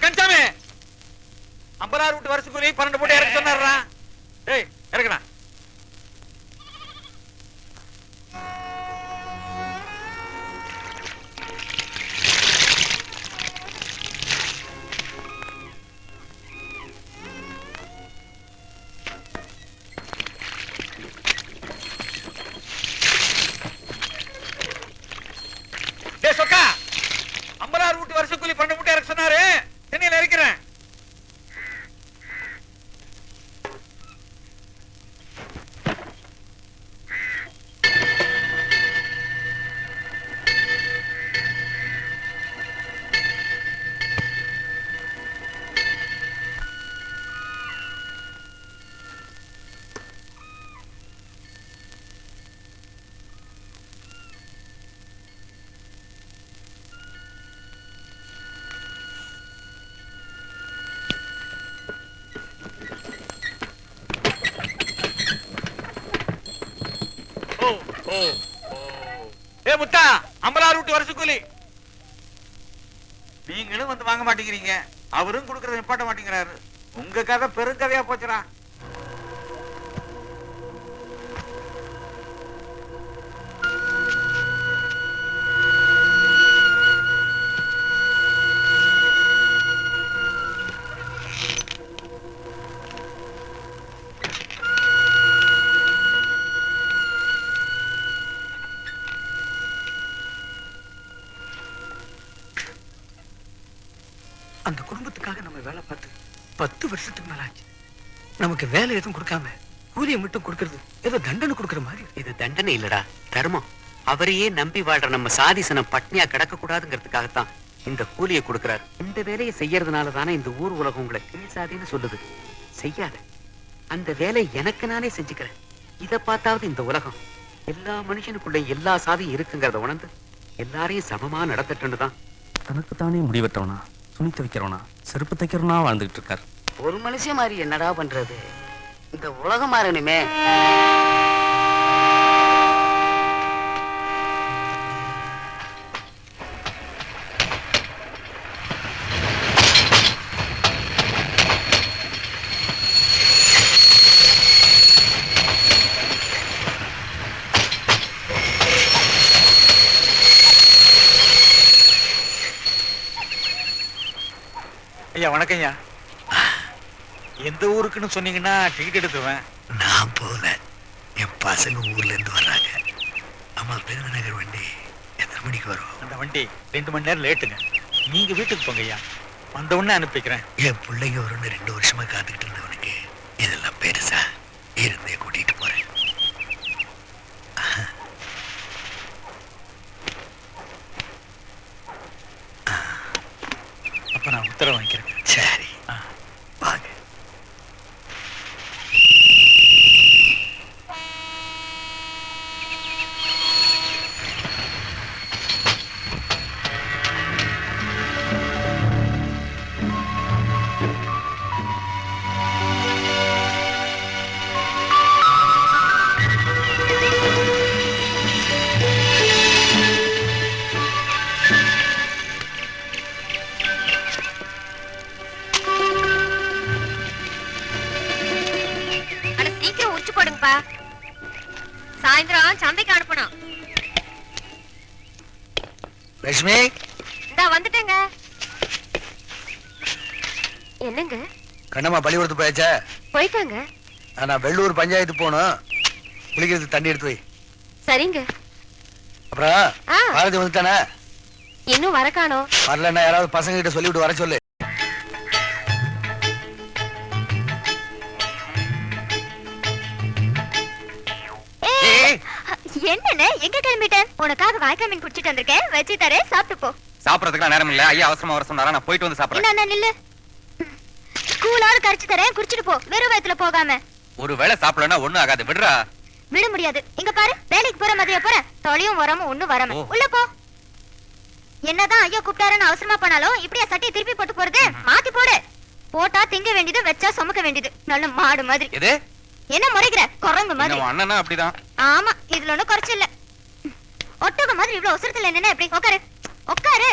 கன்சாமி 50,000 விட்டு வருஷம் கூலி 12 போட்டு இறக்க சொன்னாரா? டேய் இறக்குடா. டேய் சொக்கா 50,000 விட்டு வருஷம் கூலி 12 போட்டு இறக்க சொன்னாரு. சென்னையில இருக்கிறேன். முத்தா 50,000 விட்டு வருஷம் கூலி. நீங்களும் வந்து வாங்க மாட்டேங்கிறீங்க, அவரும் கொடுக்கறத நிப்பாட்ட மாட்டேங்கிறாரு. உங்க கதை பெருங்கதையா போச்சுடா. அந்த குடும்பத்துக்காக நம்ம வேலை பார்த்து 10 வருஷத்துக்கு மேல ஆச்சு. நமக்கு வேலை எதுவும் கொடுக்காம கூலியை மட்டும் கொடுக்கறது ஏதோ தண்டனை கொடுக்கற மாதிரி. இது தண்டனை இல்லடா, தர்மம். அவரையே நம்பி வாழ்ற நம்ம சாதிசனம் பட்னியா கிடக்க கூடாதுங்கிறதுக்காகத்தான் இந்த கூலியை கொடுக்கிறார். இந்த வேலையை செய்யறதுனால தானே இந்த ஊர் உலகம் உங்களை கீழ்சாதின்னு சொல்லுது. செய்யாத அந்த வேலை எனக்கு நானே செஞ்சுக்கிறேன். இதை பார்த்தாவது இந்த உலகம் எல்லா மனுஷனுக்குள்ள எல்லா சாதியும் இருக்குங்கிறத உணர்ந்து எல்லாரையும் சமமா நடத்தட்டுன்னு தான் தனக்குத்தானே முடிவெட்டவனா, துணி துவைக்கிறவனா, செருப்பு தைக்கிறவனா வாழ்ந்துகிட்டு இருக்காரு. ஒரு மனுஷன் மாதிரி என்னடா பண்றது? இந்த உலகம் மாறணுமே. ஐயா வணக்கம் ஐயா. எந்த ஊருக்குன்னு சொன்னீங்கன்னா டிக்கெட் எடுத்துவேன். நான் போல, என் பசங்க ஊர்ல இருந்து வர்றாங்க. அம்மா பெருநகர் வண்டி எத்தனை மணிக்கு வரும்? அந்த வண்டி 2 மணி நேரம் லேட்டுங்க. நீங்க வீட்டுக்கு போங்க ஐயா, வந்த உடனே அனுப்பிக்கிறேன். என் பிள்ளைங்க வரும்னு 2 வருஷமா காத்துக்கிட்டு இருந்தவனுக்கு இதெல்லாம் பெருசா இருந்தே கூட்டிட்டு போறேன். அப்ப நான் உத்தரவு வாங்கிக்கிறேன். சரி வாங்க. சாயந்தரம் சந்தைக்கு அனுப்பணும். லட்சுமி இந்தா வந்துட்டேங்க. என்னங்க? கண்ணம்மா பள்ளிக்கூடத்து போயாச்சா? போயிட்டாங்க. நான் வெள்ளூர் பஞ்சாயத்து போகணும், குளிக்கிறதுக்கு தண்ணி எடுத்து வை. சரிங்க. அப்புறம் பாரதி வந்துட்டானா? இன்னும் வர காணோம். வரலன்னா யாராவது பசங்க கிட்ட சொல்லிவிட்டு வர சொல்லு. என்னன்னு எங்க கிளம்பிட்டேன்? உனக்காக வாய்க்கா மீன் குடிச்சிட்டு வந்திருக்கேன், வச்சு தரேன், சாப்பிட்டு போ. சாப்பிடறதுக்கு நேரம் இல்ல ஐயா, அவசரமா வர சொன்னாரா, நான் போயிட்டு வந்து சாப்பிடுறேன். என்ன நில்லு, கூலாவது கரைச்சு தரேன், குடிச்சிட்டு போ, வெறும் வயித்துல போகாம. ஒரு வேளை சாப்பிடலன்னா ஒண்ணும் ஆகாது, விடுறா. விட முடியாது. இங்க பாரு, வேலைக்கு போற மாதிரியா போற, தொலையும் வராம ஒண்ணும் வராம உள்ள போ. என்னதான் ஐயா கூப்பிட்டாருன்னு அவசரமா பண்ணாலும் இப்படியா சட்டையை திருப்பி போட்டு போறது? மாத்தி போடு. போட்டா திங்க வேண்டியது, வச்சா சுமக்க வேண்டியது. நல்ல மாடு மாதிரி. எது என்ன முறைக்கிற குரங்கு மாதிரி? நம்ம அண்ணனா அப்படிதான். ஆமா, இதுல ஒண்ணும் குறைச்சு இல்ல. ஒட்டக மாதிரி இவ்வளவு அவசரத்துல என்னன்னா எப்படி? உட்காரு உட்காரு.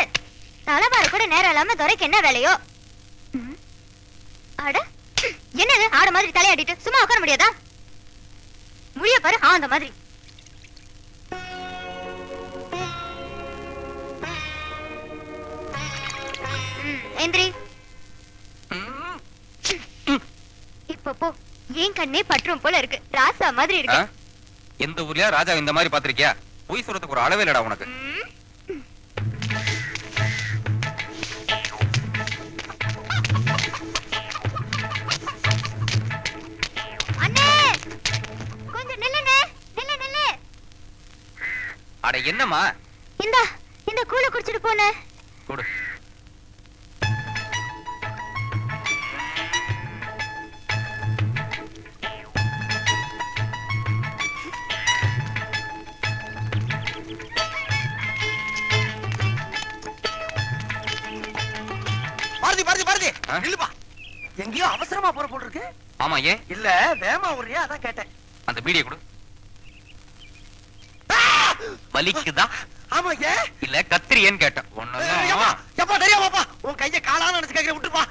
தலைவாரு கூட நேரம் இல்லாம துரைக்கு என்ன வேலையோ? அட என்னது ஆட மாதிரி தலையாடிட்டு சும்மா உட்கார முடியாதா? முடிய பாரு அந்த மாதிரி. எந்திரி. இப்ப போ. ஏன் கண்ணே பற்றும் போல இருக்கு. ராசா மாதிரி இருக்கு. எந்த ஊர்லயா ராஜா இந்த மாதிரி பாத்திருக்கியா? பொய் சொல்றதுக்கு ஒரு அளவே இல்லடா உனக்கு. அண்ணே கொஞ்சம் நில்லுனே. நில்லு நில்லு. அட என்னம்மா? இந்த கூழ குடிச்சிட்டு போனே. கொடு. பாரதி நில்லுப்பா. எங்கேயோ அவசரமா போற போல இருக்கு. ஆமா, ஏன்? இல்ல வேமா ஒரே அதான் கேட்டேன். அந்த பீடியை கொடு. வலிக்குதா? ஆமா, ஏன்? இல்ல கத்திரியேன்னு கேட்டேன். எப்பா தெரியாமாப்பா? உன் கைய காலான்னு நினைச்சு கேக்குற, விட்டுப்பா.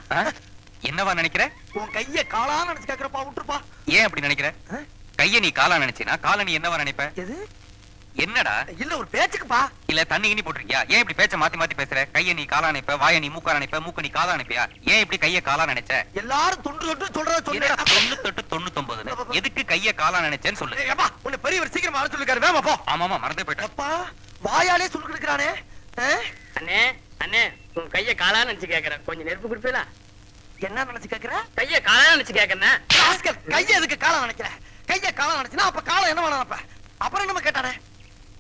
என்னவா நினைக்கிற? உன் கைய காலான்னு நினைச்சு கேக்குறப்பா, விட்டுப்பா. ஏன் அப்படி நினைக்கிற? கைய நீ காலா நினைச்சினா கால நீ என்னவா நினைப்ப? எது? என்னடா? இல்ல ஒரு பேச்சுக்குப்பா. இல்ல தண்ணி இனி போட்டிருக்கியா? ஏன் இப்படி பேச்ச மாத்தி மாத்தி பேசுற? கைய நீ காலா நினைப்ப, வாய நீ மூக்கா நினைப்ப, மூக்க நீ காலா நினைப்பியா? ஏன் இப்படி கைய காலா நினைச்ச? எல்லாரும் தொண்டு தொட்டு சொல்றத சொல்லு. 98 எதுக்கு கைய காலா நினைச்சேன்னு சொல்லு. ஏப்பா உன்னை பெரியவர் சீக்கிரமா வர சொல்லிருக்காரு, வேமா போ. ஆமாமா, மறந்தே போயிட்டேன். அப்பா வாயாலே சொல்லி இருக்கிறானே. அண்ணே அண்ணே, உன் கைய காலான்னு நினைச்சு கேக்குறேன், கொஞ்சம் நெருப்பு குடுப்பீங்களா? என்ன நினைச்சு கேக்குற? கைய காலான்னு நினைச்சு கேக்குறேன். கைய எதுக்கு காலா நினைக்கிற? கைய காலா நினைச்சுனா அப்ப காலம் என்ன நினைப்ப? அப்புறம் என்ன கேட்டானே?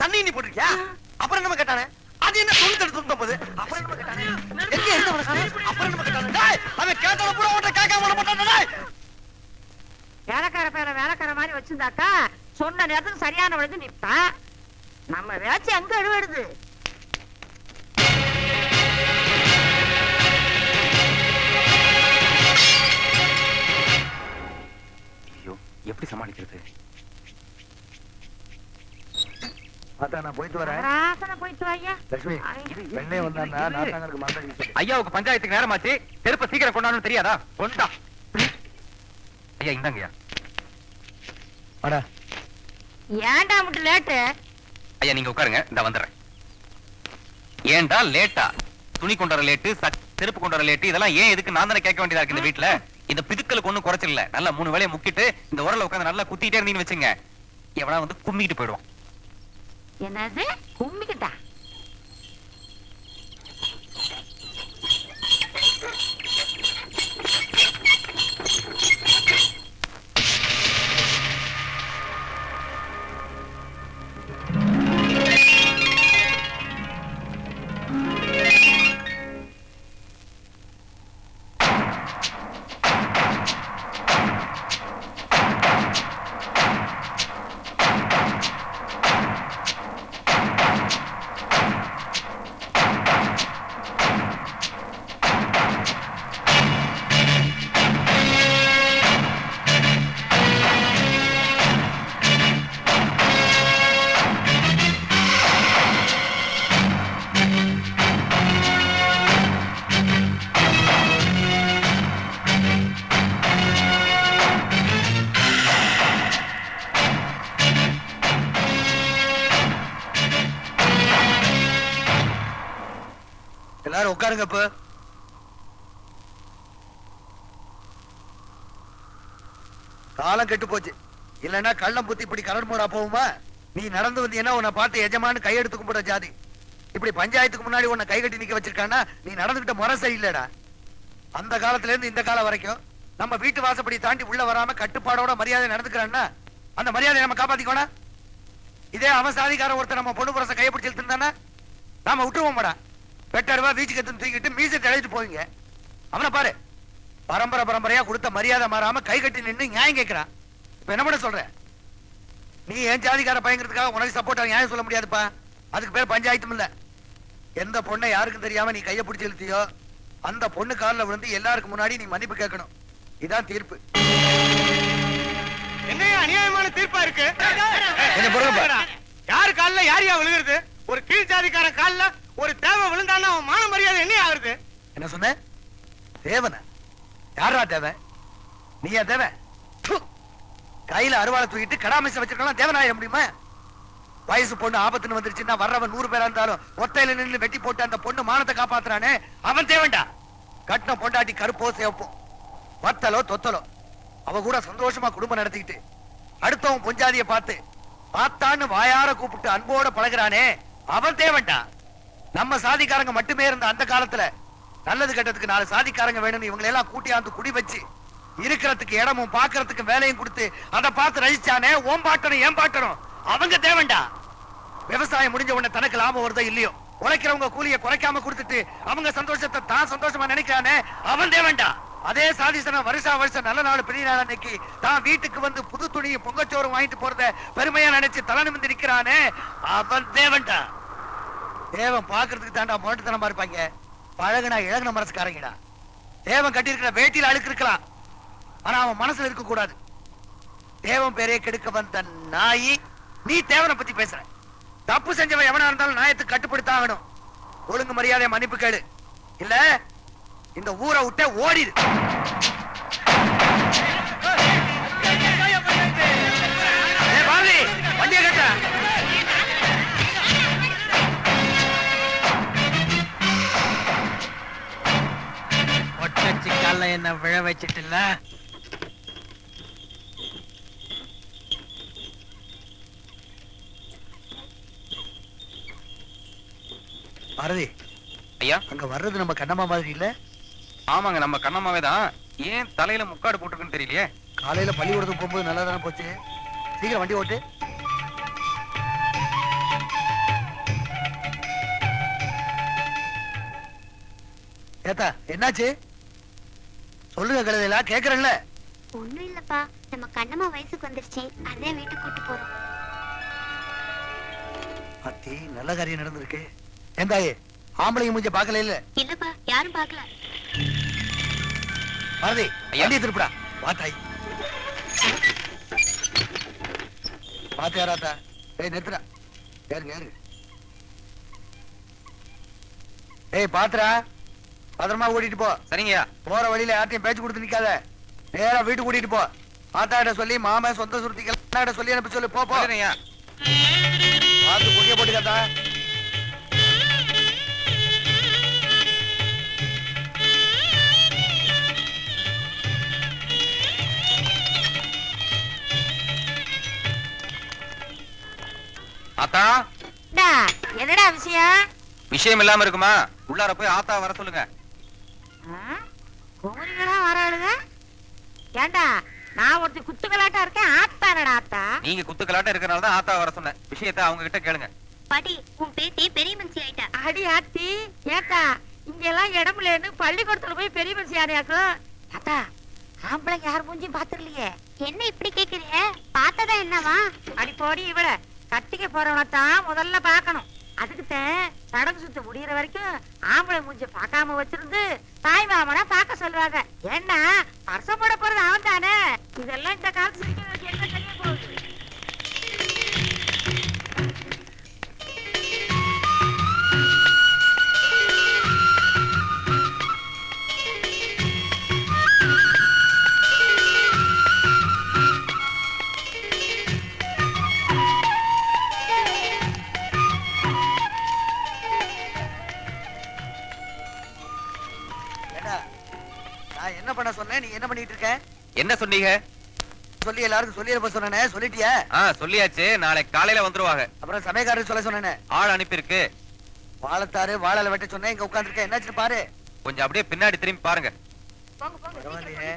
தண்ணி நீ போட்டிருக்கியா? அப்புறம் என்ன கேட்டானே? அது என்ன 99. அப்புறம் என்ன கேட்டானே? எங்க இருந்தவன காணே? அப்புறம் என்ன கேட்டானே? டேய், அவன் கேட்டத பூரா உன்கிட்ட கேட்காம விட மாட்டானே. டேய், வேலைக்கார பேர வேலைக்கார மாதிரி வச்சிருந்தாக்கா சொன்ன நேரத்துக்கு சரியான வழிந்து நிப்பான். நம்ம வேச்சு எங்க எழுடுது? ஐயோ, எப்படி சமாளிக்கிறது? அதான் நான் போயிட்டு வரேன். ராசனை போயிட்டு வாயா. லட்சுமி, வெண்ணே வந்தான்னா நாட்டாங்களுக்கு மாட்டாங்க சொல்லு. ஐயாவுக்கு பஞ்சாயத்துக்கு நேரமாச்சு. செருப்ப சீக்கிரம் கொண்டாடணும் தெரியாதா? கொண்டா. ஐயா இந்தாங்கய்யா. வாடா. ஏன்டா மட்டும் லேட்டு? ஐயா நீங்க உட்காருங்க, இந்த வந்துடுறேன். ஏன்டா லேட்டா? துணி கொண்டாட லேட்டு, செருப்பு கொண்டாட லேட்டு, இதெல்லாம் ஏன் எதுக்கு நான் தானே கேட்க வேண்டியதா இருக்கு இந்த வீட்டுல? இந்த பிதுக்களுக்கு ஒண்ணும் குறைச்சிடல. நல்லா 3 வேளையை முக்கிட்டு இந்த உரல உட்காந்து நல்லா குத்திட்டே இருந்தீங்கன்னு வச்சுங்க, எவனா வந்து கும்மிக்கிட்டு போயிடுவான். என்னது கும்பிக்கிட்டா? எல்லாரும் உட்காருங்க. இப்ப காலம் கெட்டு போச்சு. இல்லன்னா கள்ளம் புத்தி இப்படி கரடு மூடா போகுமா? நீ நடந்து வந்து என்ன உன்னை பார்த்து எஜமானு கையெடுத்து கும்பிட ஜாதி. இப்படி பஞ்சாயத்துக்கு முன்னாடி உன்னை கை கட்டி நிக்க வச்சிருக்கானா நீ நடந்துகிட்ட முறை சரியில்லடா. அந்த காலத்துல இருந்து இந்த காலம் வரைக்கும் நம்ம வீட்டு வாசப்படி தாண்டி உள்ள வராம கட்டுப்பாடோட மரியாதை நடந்துக்கிறான்னா அந்த மரியாதையை நம்ம காப்பாத்திக்கோனா. இதே அவன் சாதிக்கார ஒருத்தர் நம்ம பொண்ணு புரச கையை பிடிச்சி இழுத்துருந்தானா நாம விட்டுருவோம்டா. வெட்டருவா வீச்சு கத்து தூக்கிட்டு மீசை தழைத்து போவீங்க. அவனை பாரு, பரம்பரை பரம்பரையா கொடுத்த மரியாதை மாறாம கை கட்டி நின்று நியாயம் கேட்கிறான். இப்ப என்ன பண்ண சொல்ற? நீ ஏன் ஜாதிக்கார பயங்கிறதுக்காக உனக்கு சப்போர்ட்டா நியாயம் சொல்ல முடியாதுப்பா. அதுக்கு பேர் பஞ்சாயத்தும் இல்ல. எந்த பொண்ணை யாருக்கும் தெரியாம நீ கையை பிடிச்சி இழுத்தியோ அந்த பொண்ணு காலில் விழுந்து எல்லாருக்கும் முன்னாடி நீ மன்னிப்பு கேட்கணும். இதான் தீர்ப்பு. எங்க அநியாயமான தீர்ப்பா இருக்கு. கொஞ்சம் பொறுங்கப்பா. யாரு கால்ல யாரையா விழுகுறது? ஒரு கீழ் ஜாதிக்காரன் கால்ல ஒரு தேவை விழுந்தான்னா அவன் மான மரியாதை என்ன ஆகுறது? என்ன சொன்ன? தேவன? யாரா தேவன்? நீயா தேவன்? ப்பு. கையில அருவாளை தூக்கிட்டு கடாமிச வச்சிருக்கலாம் தேவனாயிட முடியுமா? வயசு பொண்ணு ஆபத்துன்னு வந்துருச்சுன்னா வர்றவன் 100 பேரா இருந்தாலும் ஒத்தையில நின்று வெட்டி போட்டு அந்த பொண்ணு மானத்தை காப்பாத்துறானே அவன் தேவன்டா. கட்டின பொண்டாட்டி கருப்போ சேவப்போ வத்தலோ தொத்தலோ அவ கூட சந்தோஷமா குடும்பம் நடத்திக்கிட்டு அடுத்தவன் பொஞ்சாதிய பார்த்து பார்த்தான்னு வாயார கூப்பிட்டு அன்போட பழகுறானே அவன் தேவன்டா. நம்ம சாதிக்காரங்க மட்டுமே இருந்த அந்த காலத்துல நல்லது கெட்டதுக்கு 4 சாதிக்காரங்க வேணும்னு இவங்களை எல்லாம் கூட்டியாந்து குடி வச்சு இருக்கிறதுக்கு இடமும் பாக்குறதுக்கு வேலையும் கொடுத்து அதை பார்த்து ரசிச்சானே ஓம்பாட்டனும் ஏம்பாட்டனும் அவங்க தேவன்டா. விவசாயம் முடிஞ்ச உடனே தனக்கு லாபம் வருதோ இல்லையோ உழைக்கிறவங்க கூலியை குறைக்காம கொடுத்துட்டு அவங்க சந்தோஷத்தை தான் சந்தோஷமா நினைக்கிறானே அவன் தேவன்டா. அதே சாதிசனம் வருஷம் நல்ல நாள் பெரிய நாள் அன்னைக்கு தான் வீட்டுக்கு வந்து புது துணியும் பொங்கச்சோறும் வாங்கிட்டு போறத பெருமையா நினைச்சு தலை நிமிர்ந்து நிக்கிறானே அவன் தேவன்டா. தேவன் பாக்குறதுக்கு தாண்டா முரட்டுத்தனமா இருப்பாங்க. பழகுனா இழகுன மனசுக்காரங்கடா. தேவன் கட்டி இருக்கிற வேட்டியில அழுக்கு இருக்கலாம், ஆனா அவன் மனசுல இருக்க கூடாது. தேவன் பேரே கெடுக்க வந்த நாயி நீ தேவனை பத்தி பேசுற. தப்பு செஞ்சவன் எவனா இருந்தாலும் நியாயத்துக்கு கட்டுப்படுத்தாகணும். ஒழுங்கு மரியாதை மன்னிப்பு கேளு, இல்ல இந்த ஊரை விட்டு ஓடிடு. வண்டிய கட்ட ஒட்டச்சிக்கால என்ன விழ வச்சிட்டுல. பாரதி ஐயா. அங்க வர்றது நம்ம கண்ணம்மா மாதிரி இல்ல? ஆமாங்க, நம்ம கண்ணம்மாவே தான். ஏன் தலையில முக்காடு போட்டுருக்குன்னு தெரியலையே. காலையில பள்ளிக்கூடத்துக்கு போகும்போது நல்லா தானே போச்சு. சீக்கிரம் வண்டி ஓட்டு. ஏத்தா என்னாச்சு சொல்லுங்க கழுதையில கேக்குறேன்ல. ஒண்ணும் இல்லப்பா, நம்ம கண்ணம்மா வயசுக்கு வந்துருச்சு, அதே வீட்டுக்கு கூட்டு போறோம். பாத்தி நல்ல காரியம் நடந்திருக்கு. ஏந்தாயே ஆம்பளைங்க மூஞ்ச பாக்கல இல்ல? இல்லப்பா, யாரும் பாக்கல. பாரதி வண்டியை திருப்புடா. பாத்தாய் பாத்து யாராத்தா? ஏய் நிறுத்துடா, ஏறுங்க ஏறுங்க. ஏய் பாத்துடா, பத்திரமா ஓட்டிட்டு போ. சரிங்கய்யா. போற வழியில யார்ட்டையும் பேச்சு கொடுத்து நிக்காத. நேரா வீட்டுக்கு கூட்டிட்டு போ. ஆத்தாட்ட சொல்லி மாமன் சொந்த சுருத்திகள் சொல்லி அனுப்பி சொல்லு. போ போ. சரிங்கய்யா. பார்த்து குடிய போட்டுக்காத்தா. ஆத்தா, என்னடா விஷயம்? விஷயம் இல்லாம இருக்குமா? உள்ளார போய் ஆத்தா வர சொல்லுங்க. குமரிகளா வராளுங்க. ஏண்டா நான் ஒருத்தி குத்துக்கலாட்டா இருக்கேன், ஆத்தானடா ஆத்தா. நீங்க குத்துக்கலாட்ட இருக்கறனால தான் ஆத்தா வர சொன்னேன். விஷயத்தை அவங்க கிட்ட கேளுங்க. பாட்டி, உன் பேத்தி பெரிய மனுஷி ஆயிட்டா. அடி ஆத்தி, ஏத்தா இங்க எல்லாம் இடம்லன்னு பள்ளிக்கூடத்துல போய் பெரிய மனுஷி யாரையாக்கும். ஆத்தா ஆம்பளைங்க யார் மூஞ்சியும் பாத்துக்கலையே. என்ன இப்படி கேக்குறீங்க? பார்த்ததா என்னவா? அடி போடி இவள. கட்டிக்க போறவனத்தான் முதல்ல பாக்கணும். அதுக்குத்தான் சடங்கு சுத்த முடியற வரைக்கும் ஆம்பளை மூஞ்ச பாக்காம வச்சிருந்து தாய் மாமனா பாக்க சொல்லுவாங்க. ஏன்னா வருஷம் போட போறது அவன் தானே. இதெல்லாம் இந்த காலத்து சிரிக்க என்ன செய்ய போகுது? நான் என்ன பண்ண சொன்னேன், நீ என்ன பண்ணிட்டு இருக்க? என்ன சொன்னீங்க? சொல்லி எல்லாருக்கும் சொல்லி சொன்னே, சொல்லிட்டியா? சொல்லியாச்சு. நாளைக்கு காலையில வந்துருவாங்க. அப்புறம் சமயக்காரர் சொல்ல சொன்னேன். ஆள் அனுப்பியிருக்கு. வாழத்தாரு வாழல வெட்ட சொன்னேன். இங்க உட்கார்ந்துருக்க, என்னாச்சு பாரு. கொஞ்சம் அப்படியே பின்னாடி திரும்பி பாருங்க. போங்க போங்க பரவாயில்லையே.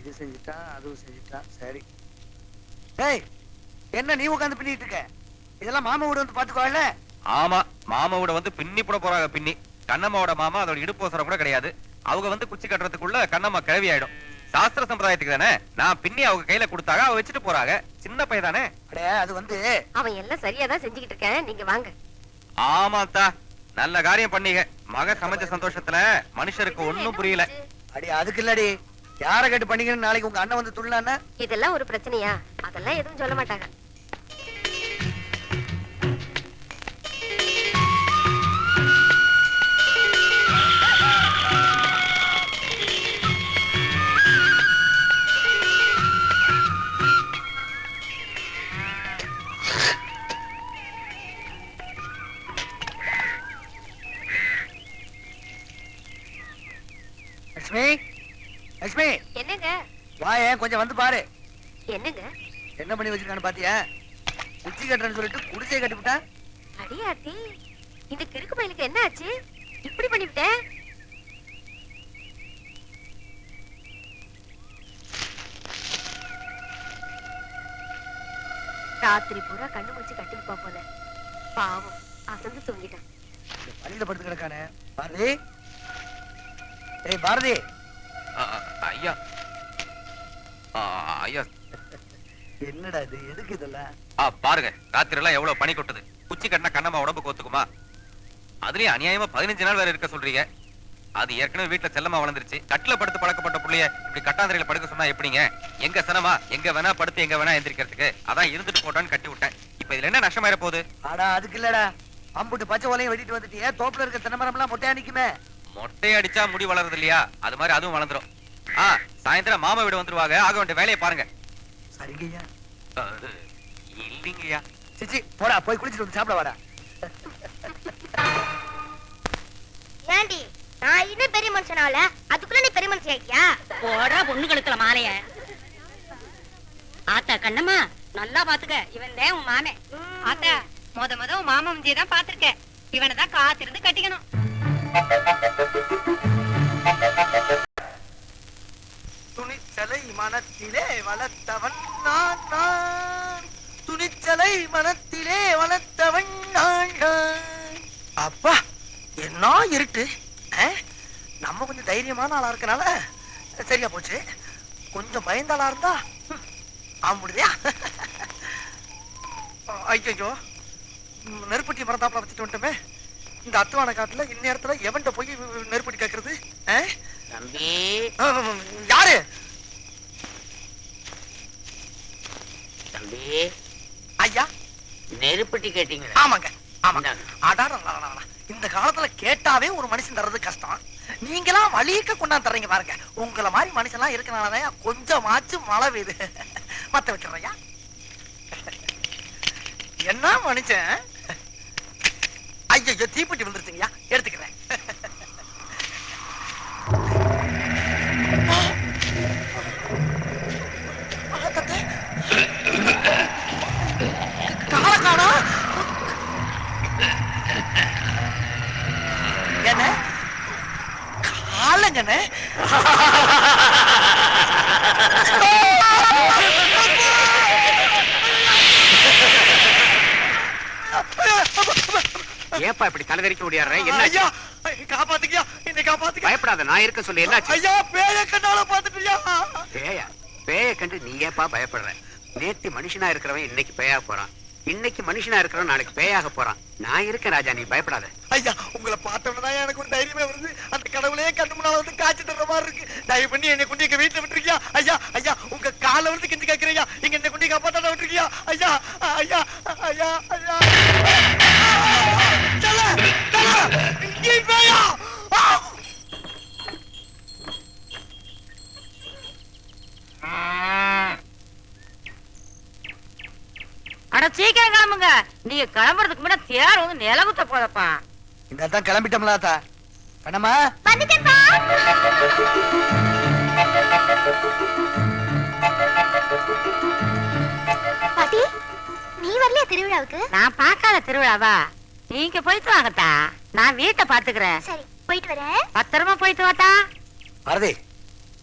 இது செஞ்சுட்டா அதுவும் செஞ்சுட்டா. சரி. ஏய் என்ன நீ உட்கார்ந்து பின்னிட்டு இருக்க? இதெல்லாம் மாமா வீடு வந்து பாத்துக்கோல. ஆமா, மாமாவோட வந்து பின்னி போட போறாங்க. பின்னி கண்ணம்மாவோட மாமா அதோட இடுப்பு அவசரம் கூட கிடையாது. அவங்க வந்து குச்சி கட்டுறதுக்குள்ள கண்ணம்மா கிளவி ஆயிடும். சாஸ்திர சம்பிரதாயத்துக்கு தானே. நான் பின்னி அவங்க கையில கொடுத்தாங்க, அவ வச்சுட்டு போறாங்க. சின்ன பையன் தானே. அது வந்து அவன் எல்லாம் சரியாதான் செஞ்சுக்கிட்டு இருக்கேன். நீங்க வாங்க. ஆமாத்தா, நல்ல காரியம் பண்ணீங்க. மக சமைச்ச சந்தோஷத்துல மனுஷருக்கு ஒண்ணும் புரியல. அடி அதுக்கு இல்லடி, யாரை கேட்டு பண்ணீங்கன்னு நாளைக்கு உங்க அண்ணன் வந்து துள்ளான்னா இதெல்லாம் ஒரு பிரச்சனையா? அதெல்லாம் எதுவும் சொல்ல மாட்டாங்க. லட்சுமி, லட்சுமி, என்னங்க? வாயேன் கொஞ்சம் வந்து பாரு. என்னங்க? என்ன பண்ணி வச்சிருக்கான்னு பாத்தியா? குச்சி கட்டுறேன்னு சொல்லிட்டு குடிசையை கட்டிவிட்டா. அடியாத்தி, இந்த கிறுக்கு பையலுக்கு என்ன ஆச்சு? இப்படி பண்ணிவிட்டேன். ராத்திரி பூரா கண்ணு முடிச்சு கட்டிருப்பா போல. பாவம், அசந்து தூங்கிட்டான். வழியில படுத்து கிடக்கானே. பாரதி, ஏய் பாரதி. ஐயா ஐயா என்னடா இது? எதுக்கு இதெல்லாம்? பாருங்க, ராத்திரி எல்லாம் எவ்வளவு பனி கொட்டுது. குச்சி கட்டினா கண்ணம்மா உடம்புக்கு ஒத்துக்குமா? அதுலயும் அநியாயமா 15 நாள் வேற இருக்க சொல்றீங்க. அது ஏற்கனவே வீட்டுல செல்லமா வளர்ந்துருச்சு. கட்டில படுத்து பழக்கப்பட்ட புள்ளைய இப்படி கட்டாந்திரையில படுக்க சொன்னா எப்படிங்க? எங்க சனமா எங்க வேணா படுத்து எங்க வேணா எந்திரிக்கிறதுக்கு. அதான் இருந்துட்டு போட்டான்னு கட்டி விட்டேன். இப்ப இதுல என்ன நஷ்டமாயிர போகுது? ஆடா அதுக்கு இல்லடா, அம்புட்டு பச்சை ஓலையும் வெட்டிட்டு வந்துட்டியே. தோப்புல இருக்க தென்னமரம் எல்லாம் மொட்டையா நிக்குமே. மொட்டை அடிச்சா முடி வளருது இல்லையா? அது மாதிரி அதுவும் வளர்ந்துரும். சாயந்தரம் மாமா வீடு வந்துருவாங்க. ஆக வேண்டிய வேலையை பாருங்க. சரிங்கய்யா. இல்லைங்கய்யா. சிச்சி போடா, போய் குளிச்சுட்டு வந்து சாப்பிட வாடா. ஏண்டி, நான் இன்னும் பெரிய மனுஷனால அதுக்குள்ள நீ பெரிய மனுஷன் ஆகியா? போடா பொண்ணு கழுத்துல மாலைய. ஆத்தா கண்ணம்மா, நல்லா பாத்துக்க. இவன் தான் உன் மாமே. ஆத்தா, முத உன் மாமா முந்தியை தான் பாத்திருக்க. இவனை தான் காத்திருந்து கட்டிக்கணும். துணிச்சலை மனத்திலே வளர்த்தவன் நான் நான். துணிச்சலை மனத்திலே வளர்த்தவன் நான் நான். அப்பா என்ன இருட்டு. நம்ம கொஞ்சம் தைரியமான ஆளா இருக்கனால சரியா போச்சு. கொஞ்சம் பயந்தாளா இருந்தா ஆம்பிடுதியா? ஐயோ, நெருப்பட்டி மரத்தாப்புல வச்சுட்டு வந்துட்டோமே. இந்த அத்துவான காட்டுல இந்நேரத்துல எவன்கிட்ட போய் நெருப்பட்டி கேக்குறது? தம்பி, யாரு? தம்பி, ஐயா, நெருப்பட்டி கேட்டீங்களா? ஆமாங்க ஆமாங்க. அடாடா, இந்த காலத்துல கேட்டாவே ஒரு மனுஷன் தர்றது கஷ்டம். நீங்களாம் வலிக்க கொண்டாந்து தர்றீங்க பாருங்க. உங்களை மாதிரி மனுஷன் எல்லாம் இருக்கனாலதான் கொஞ்சமாச்சும் மழை பெய்யுது. மத்த வச்சிடறையா? என்ன மனுஷன்? ஐயோ, தீப்பெட்டி வந்துருச்சுங்கய்யா, எடுத்துக்கிறேன். காலக்கானா என்ன காலங்கண்ணே? ஏப்பா இப்படி தலைவரிக்க முடியாடுற? என்ன? ஐயா, காப்பாத்துக்கியா, என்னை காப்பாத்துக்க. பயப்படாத, நான் இருக்க சொல்லி. என்னாச்சு? ஐயா, பேய கண்ணால பாத்துட்டியா? பேயா? பேய கண்டு நீ ஏப்பா பயப்படுற? நேத்து மனுஷனா இருக்கிறவன் இன்னைக்கு பேயா போறான். இன்னைக்கு மனுஷனா இருக்கிறவன் நாளைக்கு பேயாக போறான். நான் இருக்கேன் ராஜா, நீ பயப்படாத. ஐயா, உங்களை பார்த்தவனதான் எனக்கு ஒரு தைரியமே வருது. அந்த கடவுளே கண்ணு முன்னால வந்து காய்ச்சி தர்ற மாதிரி இருக்கு. தயவு பண்ணி என்னை கொண்டு எங்க வீட்டுல விட்டுருக்கியா? ஐயா ஐயா, உங்க கால வந்து கெஞ்சி கேட்கிறியா? இங்க என்னை கொண்டு காப்பாத்தாட விட்டுருக்கியா? ஐயா ஐயா ஐயா ஐயா, இங்கே பேயா? அட சீக்கிரம் கிளம்புங்க. நீங்க கிளம்புறதுக்கு முன்னாடி தேர் வந்து நிலகுத்த போதப்பா. இந்த தான் கிளம்பிட்டோம்ல தா. கண்ணம்மா, வந்துட்டேன்ப்பா. பாட்டி, நீ வரலையா திருவிழாவுக்கு? நான் பார்க்காத திருவிழாவா? நீங்க போயிட்டு வாங்கத்தா, நான் வீட்டை பாத்துக்கிறேன். சரி, போயிட்டு வரேன். பத்திரமா போயிட்டு வாத்தா. பாரதி,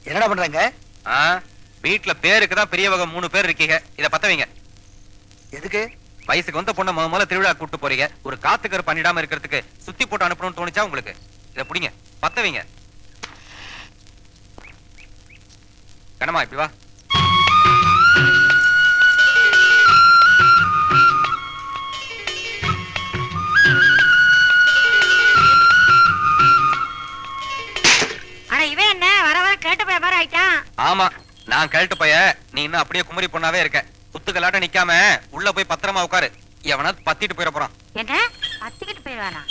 என்னடா பண்றாங்க? வீட்டுல பேருக்கு தான் பெரியவங்க 3 பேர் இருக்கீங்க. இத பத்த வைங்க. எதுக்கு? வயசுக்கு வந்த பொண்ணை முதல்ல திருவிழா கூட்டு போறீங்க. ஒரு காத்துக்கரு பண்ணிடாம இருக்கிறதுக்கு சுத்தி போட்டு அனுப்பணும்னு தோணுச்சா உங்களுக்கு? இத புடிங்க, பத்த வைங்க. கண்ணம்மா, இப்படி வா. ஆனா இவன் என்ன வர வர கேட்ட போய் பாரு ஆயிட்டான். நான் கழட்டு பைய, நீ இன்னும் அப்படியே குமரி பொண்ணாவே இருக்க. குத்துக்கலாட்ட நிக்காம உள்ள போய் பத்திரமா உட்காரு. எவனா பத்திட்டு போயிட போறான். என்ன பத்திக்கிட்டு போயிடுவானா?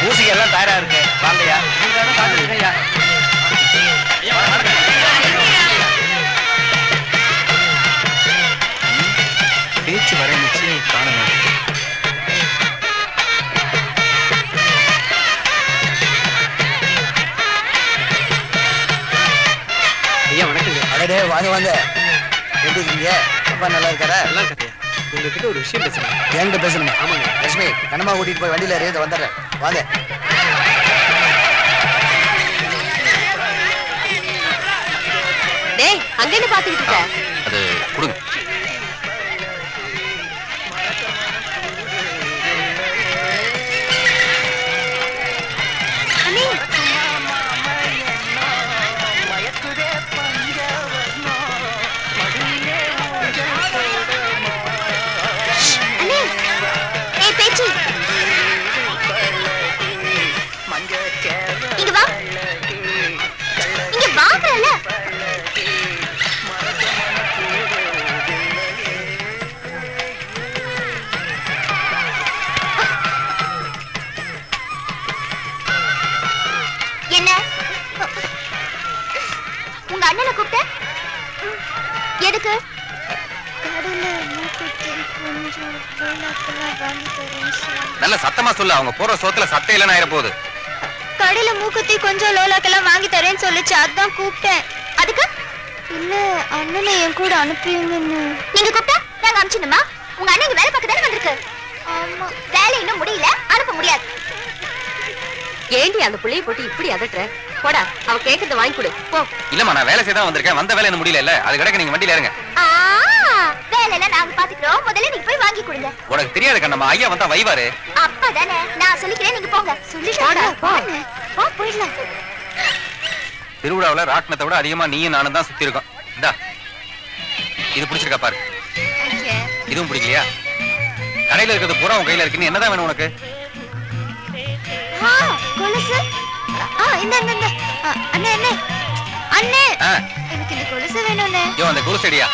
ஊசி எல்லாம் தயாரா இருக்கு. வாங்கய்யா. பேச்சு வர நிச்சயம் காணணும். ஐயா வணக்கங்க. அடடே வாங்க வாங்க. எப்படி இருக்கீங்க? அப்பா நல்லா இருக்காரா? நல்லா இருக்கட்டையா. உங்ககிட்ட ஒரு விஷயம் பேசணும். என்கிட்ட பேசணுமா? ஆமாங்க. லட்சுமி கண்ணம்மா கூட்டிட்டு போய் வண்டியில ஏறி வந்துடுறேன். வாங்க. டேய் அங்க என்ன பாத்துக்கிட்டு இருக்க? அது கொடுங்க. அண்ணே அண்ணே ஏய் பேச்சி இங்க வா. இங்க வாங்கல. என்ன உங்க அண்ணனை கூப்பிட்ட? எதுக்கு? நல்ல சத்தமா சொல்லு. அவங்க போற சோத்துல சத்தம் இல்லைன்னு ஆயிர போகுது. கடையில மூக்குத்தி கொஞ்சம் லோலாக்கெல்லாம் வாங்கி தரேன்னு சொல்லிச்சு, அதான் கூப்பிட்டேன். அதுக்கு இல்ல அண்ணனை என் கூட அனுப்பியுங்கன்னு. நீங்க கூப்பிட்டா நாங்க அனுப்பிச்சிடணுமா? உங்க அண்ணன் இங்க வேலை பார்க்க தானே வந்திருக்கு. ஆமா வேலை இன்னும் முடியல, அனுப்ப முடியாது. ஏண்டி அந்த புள்ளைய போட்டு இப்படி அதட்டுற? போடா, அவ கேக்குறத வாங்கி கொடு போ. இல்லம்மா, நான் வேலை செய்ய வந்திருக்கேன். வந்த வேலை என்ன முடியல இல்ல. அது கிடக்கு, நீங்க வண்டியில இருங்க. வேலையெல்லாம் நாங்க பாத்துக்கிறோம். முதல்ல நீங்க போய் வாங்கி கொடுங்க. உனக்கு தெரியாது கண்ணம்மா, ஐயா வந்தா வைவாரு. அப்பதானே நான் சொல்லிக்கிறேன், நீங்க போங்க. போடா, போ. போ போயிடலாம். திருவிழாவுல ராட்டினத்தை விட அதிகமா நீயும் நானும் தான் சுத்தி இருக்கோம். இந்தா இது பிடிச்சிருக்கா பாரு. இதுவும் பிடிக்கலையா? கடையில இருக்கிறது பூரா உன் கையில இருக்கு. நீ என்னதான் வேணும் உனக்கு? கொலுசு. இந்த இந்த இந்த அண்ணே அண்ணே அண்ணே ஆ, எனக்கு இந்த கொலுசு வேணும்னே. யோ அந்த குருசடியா.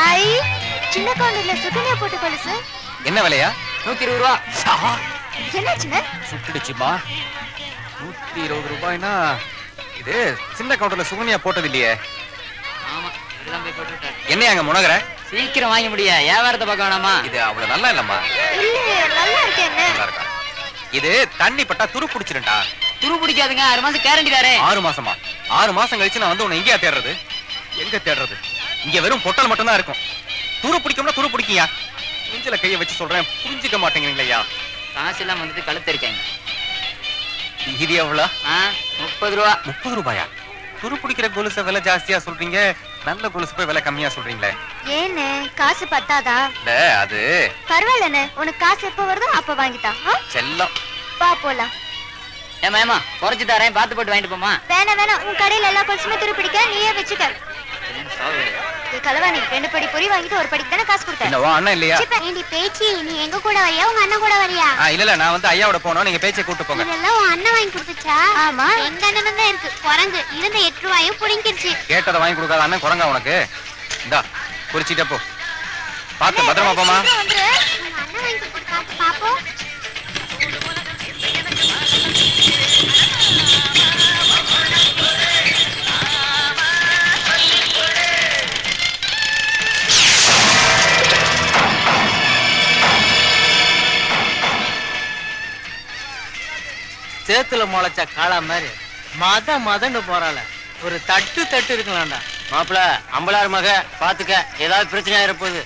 ஐ சின்ன கவுண்டர்ல சுகன்யா போட்ட கொலுசு. என்ன விலையா? 120 ரூபா. என்னாச்சுன்னு? சுட்டுடுச்சுமா. 120 ரூபாய்னா இது சின்ன கவுண்டர்ல சுகன்யா போட்டது இல்லையே. ஆமா, இதுதான் போய் போட்டுட்டேன். என்ன அங்க முனகற? சீக்கிரம் வாங்க முடியா? வியாபாரத்தை பார்க்க வேணாமா? இது அவ்வளவு நல்லா இல்லம்மா. இல்லையே நல்லா இருக்கேன். நல்லா இருக்கா? இது தண்ணி பட்டா துரு பிடிச்சிருண்டா. துரு பிடிக்காதுங்க. 6 மாசம் கேரண்டி தாரே. 6 மாசமா? 6 மாசம் கழிச்சு நான் வந்து உன்னை எங்கேயா தேடுறது? எங்க தேடுறது? இங்க வெறும் பொட்டல் மட்டும் தான் இருக்கும். துரு பிடிக்கும்னா துரு பிடிக்கியா? நெஞ்சில கைய வச்சு சொல்றேன், புரிஞ்சுக்க மாட்டேங்கிறீங்களா? காசு எல்லாம் வந்துட்டு கழுத்து இருக்காங்க. இது எவ்வளவு? 30 ரூபா. 30 ரூபாயா? துரு பிடிக்கிற கொலுசை விலை ஜாஸ்தியா சொல்றீங்க, நல்ல கொலுசு போய் விலை கம்மியா சொல்றீங்களே. ஏன்னு காசு பத்தாதா? இல்ல அது பரவாயில்லண்ணே, உனக்கு காசு எப்ப வருதோ அப்ப வாங்கிட்டா. செல்லம். வா போலாம். ஏமா குறைச்சு தரேன், பார்த்து போட்டு வாங்கிட்டு போமா. வேணாம், உன் கடையில எல்லா கொலுசுமே துரு பிடிக்க நீயே வச்சுக்க. கலவாணி 2 படி பொரி வாங்கிட்டு 1 படிக்கு தானே காசு கொடுத்தேன். என்னவா அண்ணன் இல்லையா? நீ பேச்சி நீ எங்க கூட வரியா உங்க அண்ணன் கூட வரியா? இல்ல நான் வந்து ஐயாவோட போனோம். நீங்க பேச்சை கூட்டு போங்க. இதெல்லாம் உன் அண்ணன் வாங்கி கொடுத்துச்சா? ஆமா எங்க அண்ணன் தான் இருக்கு. குரங்கு இருந்த 8 ரூபாயும் புடிங்கிருச்சு. கேட்டதை வாங்கி கொடுக்காத அண்ணன் குரங்கா உனக்கு? இந்தா குறிச்சிட்டே போ. பாத்து பத்திரமா போமா. உங்க அண்ணன் வாங்கி கொடுத்து காட்டு பாப்போம். சேத்துல முளைச்ச காளா மாதிரி மதன்னு போறாள. ஒரு தட்டு இருக்கலாம்டா. மாப்பிள, அம்பளார் மக பாத்துக்க, ஏதாவது பிரச்சனையா இருப்போது.